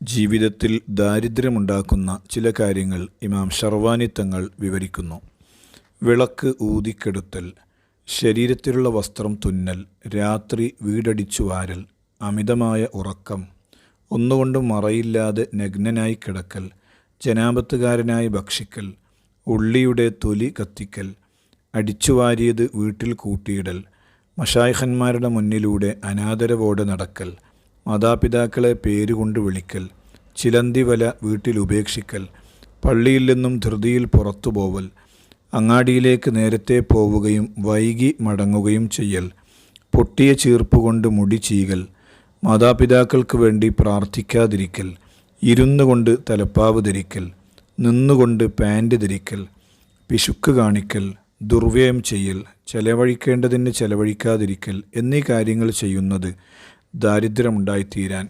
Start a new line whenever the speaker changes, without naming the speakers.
ജീവിതത്തിൽ ദാരിദ്ര്യമുണ്ടാക്കുന്ന ചില കാര്യങ്ങൾ ഇമാം ഷർവാനി തങ്ങൾ വിവരിക്കുന്നു. വിളക്ക് ഊതിക്കെടുത്തൽ, ശരീരത്തിലുള്ള വസ്ത്രം തുന്നൽ, രാത്രി വീടടിച്ചു വാരൽ, അമിതമായ ഉറക്കം, ഒന്നുകൊണ്ടും മറയില്ലാതെ നഗ്നനായി കിടക്കൽ, ജനാപത്തുകാരനായി ഭക്ഷിക്കൽ, ഉള്ളിയുടെ തൊലി കത്തിക്കൽ, അടിച്ചുവാരിയത് വീട്ടിൽ കൂട്ടിയിടൽ, മശായിഖന്മാരുടെ മുന്നിലൂടെ അനാദരവോടെ നടക്കൽ, മാതാപിതാക്കളെ പേരുകൊണ്ട് വിളിക്കൽ, ചിലന്തി വല വീട്ടിൽ ഉപേക്ഷിക്കൽ, പള്ളിയിൽ നിന്നും ധൃതിയിൽ പുറത്തു പോവൽ, അങ്ങാടിയിലേക്ക് നേരത്തെ പോവുകയും വൈകി മടങ്ങുകയും ചെയ്യൽ, പൊട്ടിയ ചീർപ്പുകൊണ്ട് മുടി ചീകൽ, മാതാപിതാക്കൾക്ക് വേണ്ടി പ്രാർത്ഥിക്കാതിരിക്കൽ, ഇരുന്നു കൊണ്ട് തലപ്പാവ് ധരിക്കൽ, നിന്നുകൊണ്ട് പാൻറ് ധരിക്കൽ, പിശുക്ക് കാണിക്കൽ, ദുർവ്യയം ചെയ്യൽ, ചെലവഴിക്കേണ്ടതിന് ചെലവഴിക്കാതിരിക്കൽ എന്നീ കാര്യങ്ങൾ ചെയ്യുന്നത് ദാരിദ്ര്യമുണ്ടായിത്തീരാൻ